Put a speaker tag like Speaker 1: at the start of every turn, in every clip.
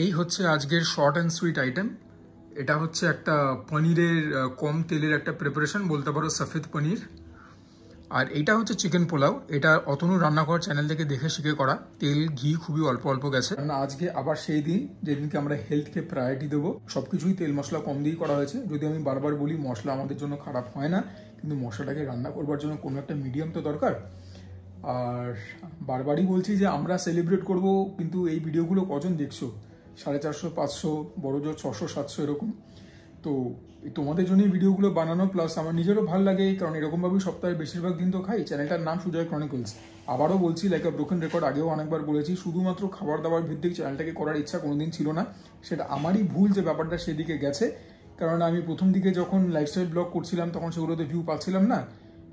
Speaker 1: এই হচ্ছে আজকের শর্ট অ্যান্ড সুইট আইটেম। এটা হচ্ছে একটা পনিরের কম তেলের একটা প্রিপারেশন, বলতে পারো সফেদ পনির। আর এটা হচ্ছে চিকেন পোলাও। এটা অতনু রান্না করার চ্যানেল থেকে দেখে শিখে করা। তেল ঘি খুবই অল্প অল্প গেছে, কারণ আজকে আবার সেই দিন যেদিনকে আমরা হেলথকে প্রায়োরিটি দেবো। সবকিছুই তেল মশলা কম দিয়েই করা হয়েছে। যদি আমি বারবার বলি মশলা আমাদের জন্য খারাপ হয় না, কিন্তু মশলাটাকে রান্না করবার জন্য কোনো একটা মিডিয়াম তো দরকার। আর বারবারই বলছি যে আমরা সেলিব্রেট করব, কিন্তু এই ভিডিওগুলো কজন দেখছো? 450, 500, বড় জোর 600, 700 এরকম। তো তোমাদের জন্যই ভিডিওগুলো বানানো, প্লাস আমার নিজেরও ভালো লাগে, কারণ এরকমভাবেই সপ্তাহে বেশিরভাগ দিন তো খাই। চ্যানেলটার নাম সুজয় ক্রনিকলস। আবারও বলছি, লাইক আ ব্রোকেন রেকর্ড, আগেও অনেকবার বলেছি, শুধুমাত্র খাবার দাবার ভিত্তিক চ্যানেলটাকে করার ইচ্ছা কোনোদিন ছিল না। সেটা আমারই ভুল যে ব্যাপারটা সেদিকে গেছে, কারণ আমি প্রথম দিকে যখন লাইফস্টাইল ব্লগ করছিলাম তখন সেগুলোতে ভিউ পাচ্ছিলাম না।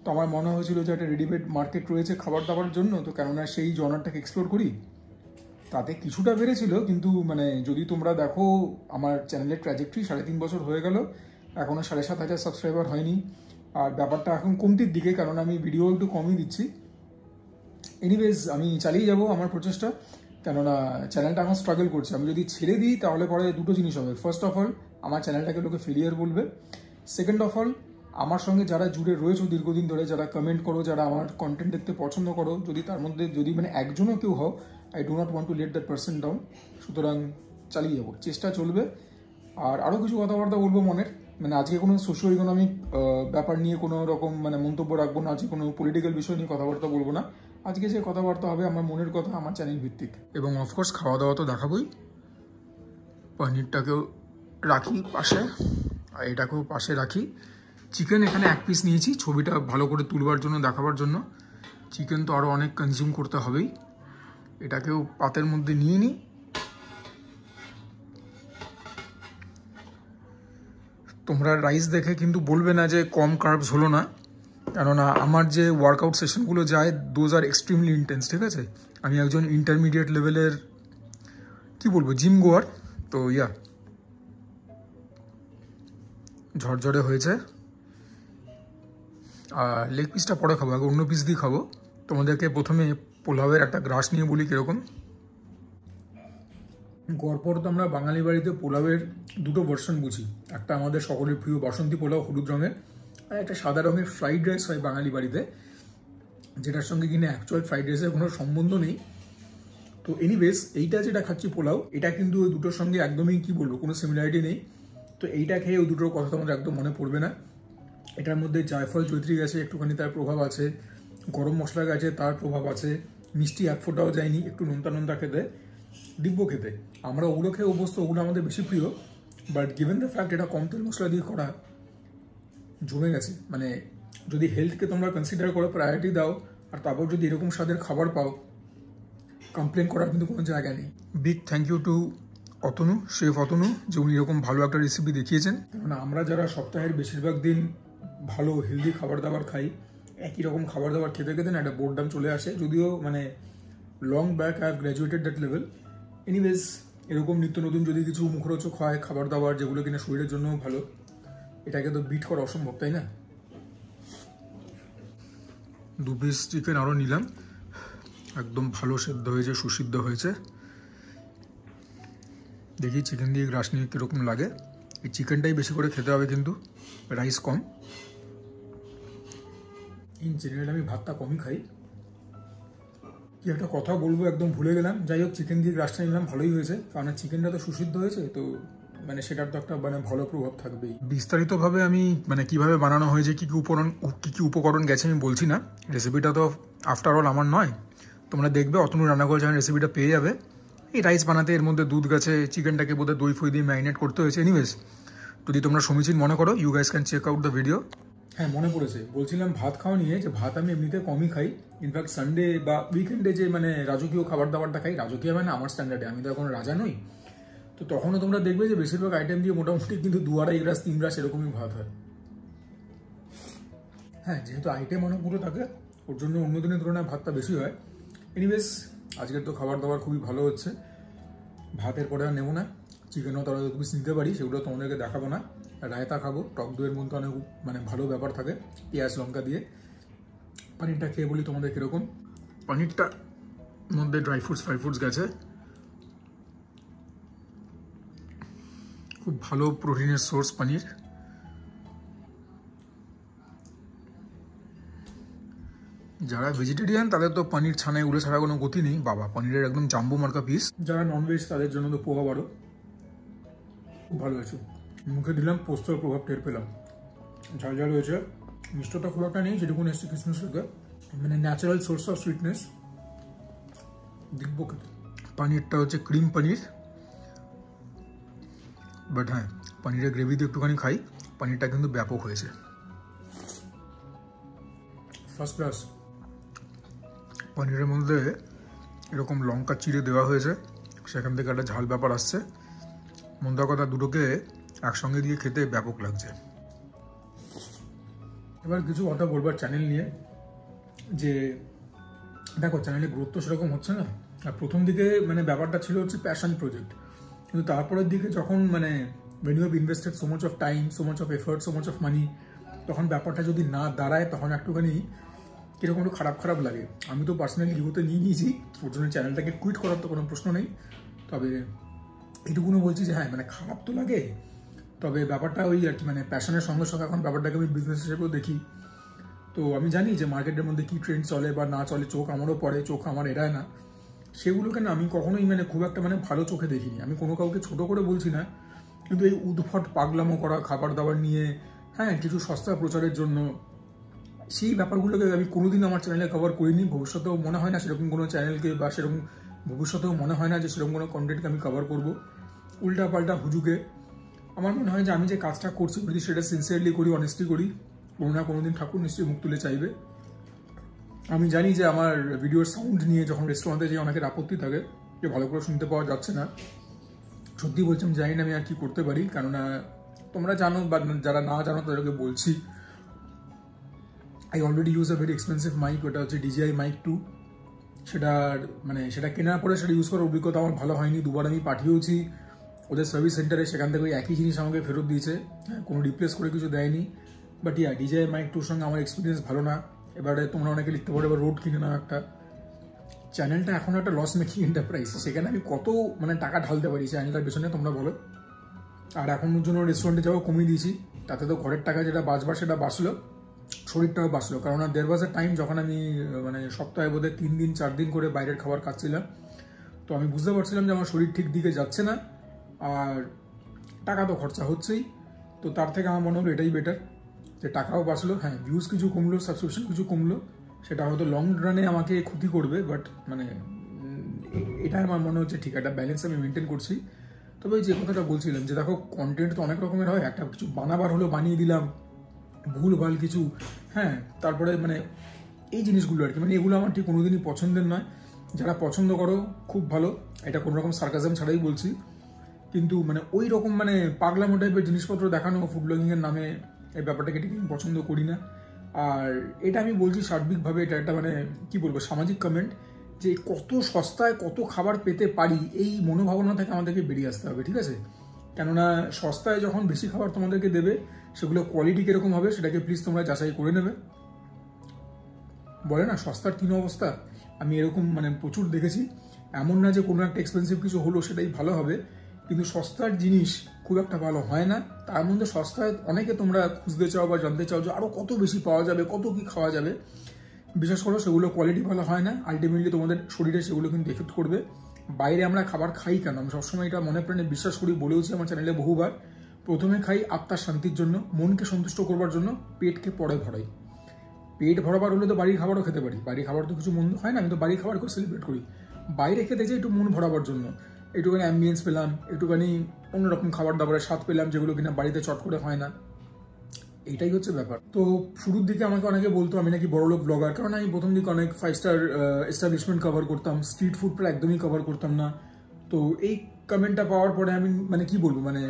Speaker 1: তো আমার মনে হয়েছিল যে একটা রেডিমেড মার্কেট রয়েছে খাবার দাবার জন্য, তো কেননা সেই জনারটাকে এক্সপ্লোর করি। তাতে কিছুটা বেড়েছিল, কিন্তু মানে যদি তোমরা দেখো আমার চ্যানেলের ট্র্যাজেক্টরি 3.5 বছর হয়ে গেল, এখনও 7,500 সাবস্ক্রাইবার হয়নি। আর ব্যাপারটা এখন কমতির দিকে, কারণ আমি ভিডিও একটু কমই দিচ্ছি। এনিওয়েজ, আমি চালিয়ে যাব আমার প্রচেষ্টা, কেননা চ্যানেলটা এখন স্ট্রাগল করছে। আমি যদি ছেড়ে দিই তাহলে পরে দুটো জিনিস হবে। ফার্স্ট অফ অল, আমার চ্যানেলটাকে লোকে ফেলিয়ার বলবে। সেকেন্ড অফ অল, আমার সঙ্গে যারা জুড়ে রয়েছে দীর্ঘদিন ধরে, যারা কমেন্ট করো, যারা আমার কন্টেন্ট দেখতে পছন্দ করো, যদি তার মধ্যে যদি মানে একজনও কেউ হও, I do not want to let that person down. সুতরাং চালিয়ে যাবো, চেষ্টা চলবে। আর আরও কিছু কথাবার্তা বলবো মনের, মানে আজকে কোনো সোশিও ইকোনমিক ব্যাপার নিয়ে কোনো রকম মানে মন্তব্য রাখবো না, আজকে কোনো পলিটিক্যাল বিষয় নিয়ে কথাবার্তা বলবো না। আজকে যে কথাবার্তা হবে আমার মনের কথা, আমার চ্যানেল ভিত্তিক। এবং অফকোর্স খাওয়া দাওয়া তো দেখাবোই। পনিরটাকেও রাখি পাশে, আর এটাকেও পাশে রাখি। চিকেন এখানে 1 পিস নিয়েছি, ছবিটা ভালো করে তুলবার জন্য, দেখাবার জন্য। চিকেন তো আরও অনেক কনজিউম করতে হবেই। এটাকেও পাতের মধ্যে নিয়ে নিই। তোমরা রাইস দেখে কিন্তু বলবে না যে কম কার্বস হলো না, কেননা আমার যে ওয়ার্কআউট সেশনগুলো যায়, দোজ আর এক্সট্রিমলি ইন্টেন্স, ঠিক আছে? আমি একজন ইন্টারমিডিয়েট লেভেলের কি বলবো জিম গোয়ার। তো ঝরঝরে হয়েছে। আর লেগ পিসটা পরে খাবো, আগে অন্য পিস দিয়ে খাবো। তোমাদেরকে প্রথমে পোলাওয়ের একটা গ্রাস নিয়ে বলি কীরকম। গড়পড় তো আমরা বাঙালি বাড়িতে পোলাওয়ের দুটো ভার্সন বুঝি। একটা আমাদের সকলের প্রিয় বাসন্তী পোলাও হলুদ রঙের, আর একটা সাদা রঙের ফ্রাইড রাইস হয় বাঙালি বাড়িতে, যেটার সঙ্গে কিনা অ্যাকচুয়াল ফ্রাইড রাইসের কোনো সম্বন্ধ নেই। তো এনিওয়েজ, এইটা যেটা খাচ্ছি পোলাও, এটা কিন্তু ওই দুটোর সঙ্গে একদমই কি বলবো কোনো সিমিলারিটি নেই। তো এইটা খেয়ে ওই দুটোর কথা তোমাদের একদম মনে পড়বে না। এটার মধ্যে জায়ফল জয়ত্রী গেছে, একটুখানি তার প্রভাব আছে। গরম মশলা গেছে, তার প্রভাব আছে। মিষ্টি এক ফোঁটাও যায়নি, একটু নোনতা নোনতা খেতে, দিব্য খেতে। আমরা ওগুলো খেয়ে অভ্যস্ত, ওগুলো আমাদের বেশি প্রিয়। বাট গিভেন দ্য ফ্যাক্ট এটা কম তেল মশলা দিয়ে করা, জমে গেছে। মানে যদি হেলথকে তোমরা কনসিডার করো, প্রায়োরিটি দাও, আর তারপর যদি এরকম স্বাদের খাবার পাও, কমপ্লেন করার কিন্তু কোনো জায়গা নেই। Big thank you to Atanu, chef Atanu, যে উনি এরকম ভালো একটা রেসিপি দেখিয়েছেন। কারণ আমরা যারা সপ্তাহের বেশিরভাগ দিন ভালো হেলদি খাবার দাবার খাই, একই রকম খাবার দাবার খেতে খেতে না একটা বোরডাম চলে আসে। যদিও মানে long back I have graduated that level. Anyways, এরকম নিত্য নতুন যদি কিছু মুখরোচক হয় খাবার দাবার, যেগুলো কিনা শরীরের জন্যও ভালো, এটাকে তো বিট করা অসম্ভব, তাই না? 2 পিস চিকেন আরও নিলাম, একদম ভালো সেদ্ধ হয়েছে, সুসিদ্ধ হয়েছে। দেখি চিকেন দিয়ে গ্রাস নিয়ে কীরকম লাগে। এই চিকেনটাই বেশি করে খেতে হবে, কিন্তু রাইস কম। ইন জেনারেল আমি ভাতটা কমই খাই। কি একটা কথা বলবো একদম ভুলে গেলাম। যাই হোক, চিকেন দিয়ে গ্রাসটা নিলাম, ভালোই হয়েছে, কারণ চিকেনটা তো সুসিদ্ধ হয়েছে, তো মানে সেটার তো একটা মানে ভালো প্রভাব থাকবেই। বিস্তারিতভাবে আমি মানে কিভাবে বানানো হয়েছে, কী কী উপকরণ গেছে আমি বলছি না। রেসিপিটা তো আফটার অল আমার নয়, তোমরা দেখবে অতনু রান্না করে যখন রেসিপিটা পেয়ে যাবে। এই রাইস বানাতে এর মধ্যে দুধ গেছে, চিকেনটাকে বোধহয় দই ফই দিয়ে ম্যারিনেট করতে হয়েছে। এনিওয়েজ, যদি তোমরা সমীচীন মনে করো, you guys can check out the video. হ্যাঁ, মনে পড়েছে, বলছিলাম ভাত খাওয়া নিয়ে, যে ভাত আমি এমনিতে কমই খাই। ইনফ্যাক্ট সানডে বা উইকেন্ডে যে মানে রাজকীয় খাবার দাবারটা খাই, রাজকীয় মানে আমার স্ট্যান্ডার্ডে, আমি তো এখন রাজা নই, তো তখনও তোমরা দেখবে যে বেশিরভাগ আইটেম দিয়ে মোটামুটি কিন্তু 2-2.5 গ্লাস 3 গ্লাস এরকমই ভাত হয়। হ্যাঁ, যেহেতু আইটেম অনেকগুলো থাকে, ওর জন্য অন্য দিনের তুলনায় ভাতটা বেশি হয়। এনিওয়েজ, আজকের তো খাবার দাবার খুবই ভালো হচ্ছে। ভাতের পরে আর নেবো না, চিকেনও তারা 2 পিস নিতে পারি, সেগুলো তোমাদেরকে দেখাবো না। রায়তা খাবো, টক দইয়ের মধ্যে অনেক মানে ভালো ব্যাপার থাকে, পেঁয়াজ লঙ্কা দিয়ে। পনিরটা খেয়ে বলি তোমাদের কীরকম। পনিরটার মধ্যে ড্রাই ফ্রুটস গেছে। খুব ভালো প্রোটিনের সোর্স পনির। যারা ভেজিটেরিয়ান তাদের তো পনির ছানা এগুলো ছাড়া কোনো গতি নেই। বাবা, পনিরের একদম জাম্বো মার্কা পিস। যারা ননভেজ তাদের জন্য তো পোহা বারো। খুব ভালো হয়েছে, মুখে দিলাম পোস্তর প্রভাব টের পেলাম। ঝাল ঝাল হয়েছে, মিষ্টতা খুব একটা নেই, যেটুকুন এসছে কিসমিস থেকে, মানে ন্যাচারাল সোর্স অফ সুইটনেস। দেখবো খেতে। পনিরটা হচ্ছে ক্রিম পনির, বাট হ্যাঁ পনিরের গ্রেভি দিয়ে একটুখানি খাই। পনিরটা কিন্তু ব্যাপক হয়েছে, ফার্স্ট ক্লাস। পনিরের মধ্যে এরকম লঙ্কা চিড়ে দেওয়া হয়েছে, সেখান থেকে একটা ঝাল ব্যাপার আসছে। মন্দার কথা, দুটোকে একসঙ্গে দিয়ে খেতে ব্যাপক লাগছে। এবার কিছু কথা বলবার চ্যানেল নিয়ে, যে দেখো চ্যানেলের গ্রোথ তো সেরকম হচ্ছে না। আর প্রথম দিকে মানে ব্যাপারটা ছিল হচ্ছে প্যাশন প্রজেক্ট, কিন্তু তারপরের দিকে যখন মানে when you have invested so much of time, so much of effort, so much of money, তখন ব্যাপারটা যদি না দাঁড়ায় তখন একটুখানি কীরকম একটু খারাপ খারাপ লাগে। আমি তো পার্সোনালি ইগোতে নিয়ে নিয়েছি, ওর জন্য চ্যানেলটাকে কুইট করার তো কোনো প্রশ্ন নেই। তবে এটুকুনো বলছি যে হ্যাঁ মানে খারাপ তো লাগে, তবে ব্যাপারটা ওই আর কি, মানে প্যাশনের সঙ্গে সঙ্গে এখন ব্যাপারটাকে আমি বিজনেস হিসেবেও দেখি। তো আমি জানি যে মার্কেটের মধ্যে কী ট্রেন্ড চলে বা না চলে, চোখ আমারও পড়ে, চোখ আমার এড়ায় না। সেগুলোকে না আমি কখনোই মানে খুব একটা মানে ভালো চোখে দেখিনি। আমি কোনো কাউকে ছোট করে বলছি না, কিন্তু এই উদ্ভট পাগলামো করা খাবার দাবার নিয়ে, হ্যাঁ কিছু সস্তা প্রচারের জন্য, সেই ব্যাপারগুলোকে আমি কোনোদিন আমার চ্যানেলে কভার করিনি। ভবিষ্যতেও মনে হয় না সেরকম কোনো চ্যানেলকে, বা সেরকম ভবিষ্যতেও মনে হয় না যে সেরকম কোনো কন্টেন্টকে আমি কভার করবো। উল্টা পাল্টা হুজুকে আমার মনে হয় যে আমি যে কাজটা করছি যদি সেটা সিনসিয়ারলি করি, অনেস্টলি করি, কোনো না কোনোদিন ঠাকুর নিশ্চয়ই মুখ তুলে চাইবে। আমি জানি যে আমার ভিডিওর সাউন্ড নিয়ে যখন রেস্টুরেন্টে যে অনেকের আপত্তি থাকে যে ভালো করে শুনতে পাওয়া যাচ্ছে না, সত্যি বলছি আমি জানি না আমি আর কি করতে পারি। কেননা তোমরা জানো, বা যারা না জানো তাদেরকে বলছি, I already use a very expensive mic, ওটা হচ্ছে DJI Mic 2। সেটার মানে সেটা কেনার পরে সেটা ইউজ করার অভিজ্ঞতা আমার ভালো হয়নি। দুবার আমি পাঠিয়েওছি ওদের সার্ভিস সেন্টারে, সেখান থেকে ওই একই জিনিস আমাকে ফেরত দিয়েছে, কোনো রিপ্লেস করে কিছু দেয়নি। বাট ইয়া, DJI Mic 2 সঙ্গে আমার এক্সপিরিয়েন্স ভালো না। এবারে তোমরা অনেকে লিখতে পারো এবার রোড কিনে নাও একটা। চ্যানেলটা এখন একটা লস মেকিং এন্টারপ্রাইজ, সেখানে আমি কত মানে টাকা ঢালতে পারি চ্যানেলটার পেছনে তোমরা বলো। আর এখন জন্য রেস্টুরেন্টে যাওয়া কমিয়ে দিয়েছি, তাতে তো ঘরের টাকা যেটা বাঁচবার সেটা বাঁচলো, শরীরটাও বাঁচলো। কারণ দেয়ার ওয়াজ আ টাইম যখন আমি মানে সপ্তাহে বোধহয় 3 দিন 4 দিন করে বাইরের খাবার খাচ্ছিলাম। তো আমি বুঝতে পারছিলাম যে আমার শরীর ঠিক দিকে যাচ্ছে না, আর টাকা তো খরচা হচ্ছেই। তো তার থেকে আমার মনে হলো এটাই বেটার, যে টাকাও বাঁচলো, হ্যাঁ ভিউজ কিছু কমলো, সাবস্ক্রিপশন কিছু কমলো, সেটা হয়তো লং রানে আমাকে ক্ষতি করবে, বাট মানে এটা আমার মনে হচ্ছে ঠিক একটা ব্যালেন্স আমি মেনটেন করছি। তবে যে কথাটা বলছিলাম যে দেখো কন্টেন্ট তো অনেক রকমের হয়, একটা কিছু বানাবার হলো বানিয়ে দিলাম, ভুল ভাল কিছু, হ্যাঁ তারপরে মানে এই জিনিসগুলো আর কি, মানে এগুলো আমার ঠিক কোনোদিনই পছন্দের নয়। যারা পছন্দ করো খুব ভালো, এটা কোনো রকম সার্কাজম ছাড়াই বলছি, কিন্তু মানে ওই রকম মানে পাগলামো টাইপের জিনিসপত্র দেখানো ফুড ব্লগিংয়ের নামে, এই ব্যাপারটাকে ঠিক আমি পছন্দ করি না। আর এটা আমি বলছি সার্বিকভাবে, এটা একটা মানে কি বলবো সামাজিক কমেন্ট, যে কত সস্তায় কত খাবার পেতে পারি, এই মনোভাবনা থেকে আমাদেরকে বেরিয়ে আসতে হবে, ঠিক আছে? কেননা সস্তায় যখন বেশি খাবার তোমাদেরকে দেবে, সেগুলো কোয়ালিটি কীরকম হবে সেটাকে প্লিজ তোমরা যাচাই করে নেবে। বলে না সস্তার 3 অবস্থা, আমি এরকম মানে প্রচুর দেখেছি। এমন না যে কোনো একটা এক্সপেন্সিভ কিছু হলো সেটাই ভালো হবে, কিন্তু সস্তার জিনিস খুব একটা ভালো হয় না। তার মধ্যে সস্তায় অনেকে তোমরা খুঁজতে চাও বা জানতে চাও যে আরও কত বেশি পাওয়া যাবে, কত কি খাওয়া যাবে। বিশেষ করে সেগুলো কোয়ালিটি ভালো হয় না, আলটিমেটলি তোমাদের শরীরে সেগুলো কিন্তু এফেক্ট করবে। বাইরে আমরা খাবার খাই কেন, আমি সবসময় এটা মনে প্রাণে বিশ্বাস করি, বলেওছি আমার চ্যানেলে বহুবার, প্রথমে খাই আত্মার শান্তির জন্য, মনকে সন্তুষ্ট করবার জন্য, পেটকে পরে ভরাই। পেট ভরাবার হলে তো বাড়ির খাবারও খেতে পারি, বাড়ির খাবার তো কিছু মন্দ হয় না, আমি তো বাড়ির খাবার করে সেলিব্রেট করি। বাইরে খেতে চাই একটু মন ভরাবার জন্য, একটুখানি অ্যাম্বিয়েন্স পেলাম, একটুখানি অন্যরকম খাবার দাবারের স্বাদ পেলাম, যেগুলো কিনা বাড়িতে চট করে হয় না। এটাই হচ্ছে ব্যাপার। তো শুরুর দিকে আমাকে অনেকে বলতো আমি নাকি বড়লোক ব্লগার, কারণ আমি প্রথম দিকে অনেক 5 স্টার এস্টাবলিশমেন্ট কভার করতাম, স্ট্রিট ফুড প্রায় একদমই কভার করতাম না। তো এই কমেন্টটা পাওয়ার পরে আমি মানে কি বলবো, মানে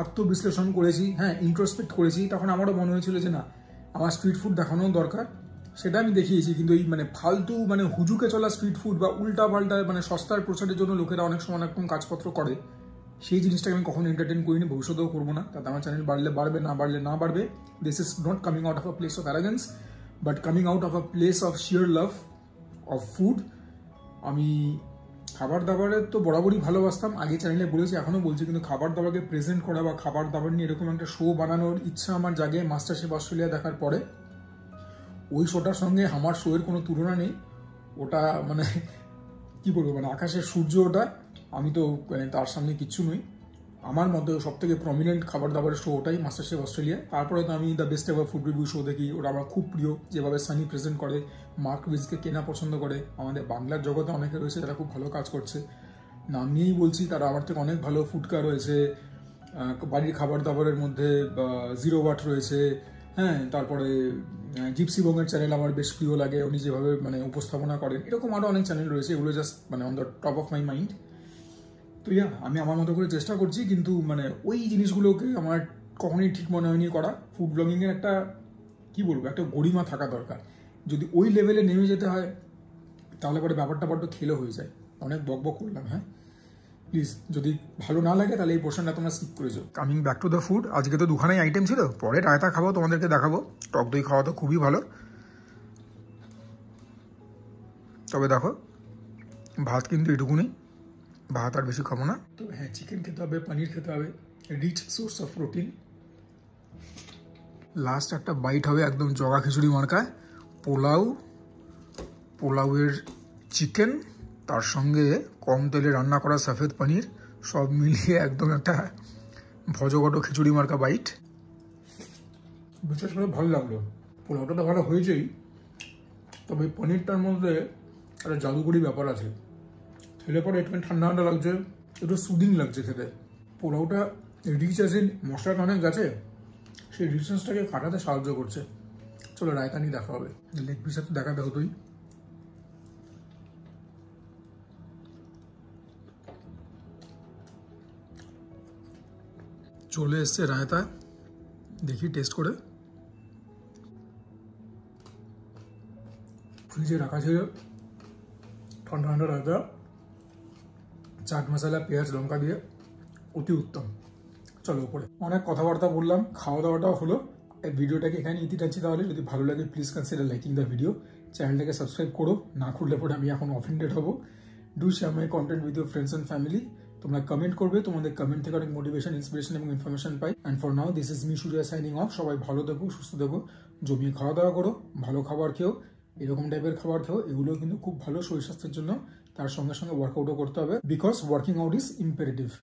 Speaker 1: আত্মবিশ্লেষণ করেছি, হ্যাঁ ইন্ট্রোস্পেক্ট করেছি। তখন আমারও মনে হয়েছিল যে না, আমার স্ট্রিট ফুড দেখানো দরকার, সেটা আমি দেখিয়েছি। কিন্তু এই মানে ফালতু মানে হুজুকে চলা স্ট্রিট ফুড বা উল্টা পাল্টা মানে সস্তার প্রচারের জন্য লোকেরা অনেক সময় অনেক রকম কাজপত্র করে, সেই জিনিসটাকে আমি কখনো এন্টারটেন করিনি, ভবিষ্যতেও করবো না। তাতে আমার চ্যানেল বাড়লে বাড়বে, না বাড়লে না বাড়বে। This is not coming out of a place of arrogance, but coming out of a place of sheer love of food. আমি খাবার দাবারের তো বরাবরই ভালোবাসতাম, আগে চ্যানেলে বলেছি, এখনও বলছি, কিন্তু খাবার দাবারকে প্রেজেন্ট করা বা খাবার দাবার নিয়ে এরকম একটা শো বানানোর ইচ্ছা আমার জাগে মাস্টার শেফ অস্ট্রেলিয়া দেখার পরে। ওই শোটার সঙ্গে আমার শোয়ের কোনো তুলনা নেই। ওটা মানে কী বলবো, মানে আকাশের সূর্য ওটা, আমি তো মানে তার সামনে কিচ্ছু নই। আমার মধ্যে সব থেকে প্রমিনেন্ট খাবার দাবারের শো ওটাই, মাস্টার শেফ অস্ট্রেলিয়া। তারপরে তো আমি the best ever food review show দেখি, ওটা আমার খুব প্রিয়। যেভাবে সানি প্রেজেন্ট করে, মার্ক উইজকে কেনা পছন্দ করে। আমাদের বাংলার জগতে অনেকে রয়েছে যারা খুব ভালো কাজ করছে, নাম নিয়েই বলছি, তারা আমার থেকে অনেক ভালো। ফুডকা রয়েছে, বাড়ির খাবার দাবারের মধ্যে জিরো ওয়াট রয়েছে, হ্যাঁ, তারপরে জিপসি বঙ্গের চ্যানেল আমার বেশ প্রিয় লাগে, উনি যেভাবে মানে উপস্থাপনা করেন। এরকম আরও অনেক চ্যানেল রয়েছে, এগুলো জাস্ট মানে on the top of my mind. তো আমি আমার মতো করে চেষ্টা করছি, কিন্তু মানে ওই জিনিসগুলোকে আমার কখনোই ঠিক মনে হয়নি করা। ফুড ব্লগিংয়ের একটা কী বলবো, একটা গরিমা থাকা দরকার। যদি ওই লেভেলে নেমে যেতে হয় তাহলে পরে ব্যাপারটা বড্ড খেলো হয়ে যায়। অনেক বক বক করলাম, হ্যাঁ, প্লিজ যদি ভালো না লাগে তাহলে এই পোর্শনটা তোমরা স্কিপ করে যাও। Coming back to the food, আজকে তো দুখানাই আইটেম ছিল, পরে রায়তা খাবো, তোমাদেরকে দেখাবো। টক দই খাওয়া তো খুবই ভালো। তবে দেখো, ভাত কিন্তু এটুকুনি, ভাত আর বেশি খাবো না। তো হ্যাঁ, চিকেন খেতে হবে, পনির খেতে হবে, rich source of protein. Last একটা বাইট হবে একদম জগা খিচুড়ি মার্কা পোলাওয়ের চিকেন, তার সঙ্গে কম তেলে রান্না করা সফেদ পনির, সব মিলিয়ে একদম একটা ভজগট খিচুড়ি মার্কা বাইট। বিশেষ করে ভালো লাগলো। পোলাওটা তো ভালো হয়েছেই, তবে পনিরটার মধ্যে একটা জাদুকরি ব্যাপার আছে। খেলে পরে একটু ঠান্ডা ঠান্ডা লাগছে, একটু সুদিং লাগছে খেতে। পোলাওটা রিচ আছে, মশলাটা অনেক গেছে, সেই রিচনেসটাকে কাটাতে সাহায্য করছে। চলো রায়তা নিয়ে দেখা হবে। লেগ পিসের তো দেখাতে হতোই। চলে এসছে রায়তা, দেখি টেস্ট করে। ফ্রিজে রাখা ছিল ঠান্ডা ঠান্ডা রায়তা, চাট মশলা, পেঁয়াজ, লঙ্কা দিয়ে অতি উত্তম। চলো উপরে। অনেক কথাবার্তা বললাম, খাওয়া দাওয়াটাও হলো। এই ভিডিওটাকে এখানে ইতি টানছি। তাহলে যদি ভালো লাগে please consider liking the video, চ্যানেলটাকে সাবস্ক্রাইব করো, না করলে পরে আমি এখন অফেন্ডেড হবো। Do share my content with your friends and family. তোমরা কমেন্ট করবে, তোমাদের কমেন্ট থেকে অনেক মোটিভেশন, ইন্সপিরেশন এবং information pi. And for now this is me Surya signing off. সবাই ভালো থেকো, সুস্থ থেকো, জমিয়ে খাওয়া দাওয়া করো, ভালো খাবার খেও, এরকম টাইপের খাবার খেও, এগুলো কিন্তু খুব ভালো শরীর স্বাস্থ্যের জন্য। তার সঙ্গে সঙ্গে ওয়ার্কআউটও করতে হবে, because working out is imperative.